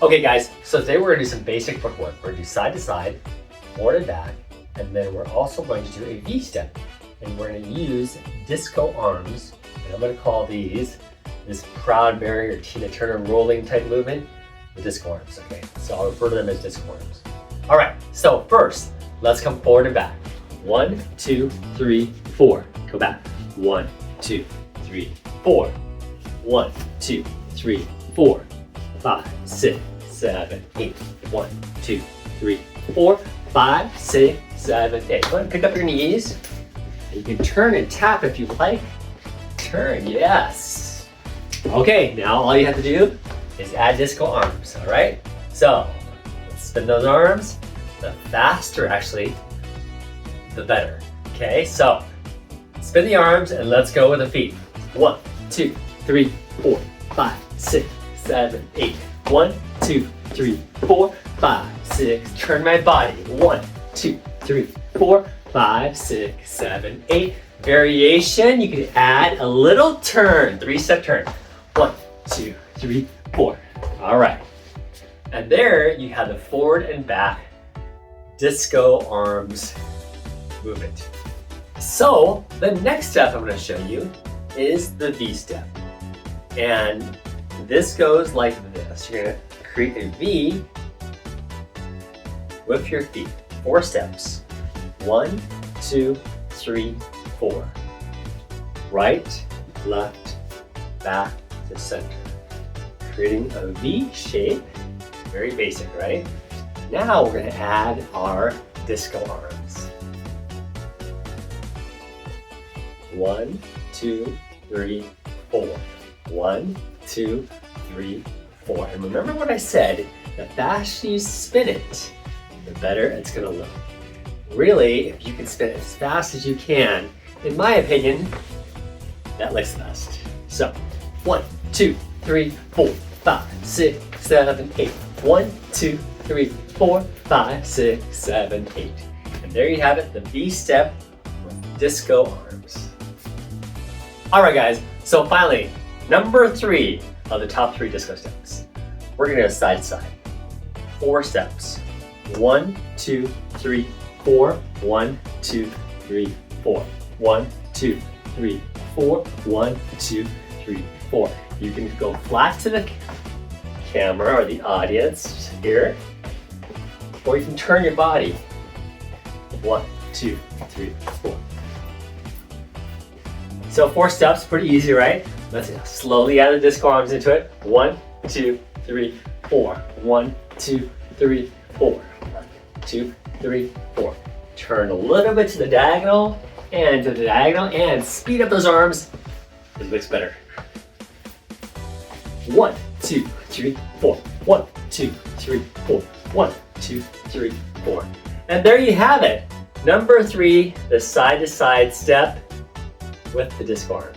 Okay guys, so today we're gonna do some basic footwork. We're gonna do side to side, forward and back, and then we're also going to do a V step. And we're gonna use disco arms, and I'm gonna call this Proud Mary or Tina Turner rolling type movement, the disco arms, okay? So I'll refer to them as disco arms. All right, so first, let's come forward and back. 1, 2, 3, 4. Go back. 1, 2, 3, 4. 1, 2, 3, 4. 5, 6, 7, 8. 1, 2, 3, 4. 5, 6, 7, 8. Go ahead and pick up your knees. You can turn and tap if you like. Turn, yes. Okay, now all you have to do is add disco arms, all right? So, let's spin those arms. The faster, actually, the better. Okay, so spin the arms and let's go with the feet. 1, 2, 3, 4, 5, 6, 7, 8. 1, 2, 3, 4, 5, 6. Turn my body. 1, 2, 3, 4, 5, 6, 7, 8. Variation, you can add a little turn, 3-step turn. 1, 2, 3, 4. All right. And there you have the forward and back disco arms movement. So the next step I'm going to show you is the V step. And this goes like this. You're going to create a V with your feet. 4 steps. 1, 2, 3, 4. Right, left, back to center. Creating a V shape. Very basic, right? Now we're going to add our disco arms. 1, 2, 3, 4. 1, 2, 3, 4. And remember what I said, the faster you spin it, the better it's going to look. Really, if you can spin it as fast as you can, in my opinion, that looks best. So, 1, 2, 3, 4, 5, 6, 7, 8. 1, 2, 3, 4, 5, 6, 7, 8. And there you have it, the V step with disco arms. All right, guys, so finally, number 3 of the top 3 disco steps. We're gonna go side to side. 4 steps. 1, 2, 3, 4. 1, 2, 3, 4. 1, 2, 3, 4. 1, 2, 3, 4. You can go flat to the camera or the audience here, or you can turn your body. 1, 2, 3, 4. So 4 steps, pretty easy, right? Let's slowly add the disco arms into it. 1, 2, 3, 4. 1, 2, 3, 4. 1, 2, 3, 4. Turn a little bit to the diagonal and to the diagonal and speed up those arms. It looks better. 1, 2, 3, 4. 1, 2, 3, 4. 1, 2, 3, 4. And there you have it. Number 3, the side to side step with the disco arms.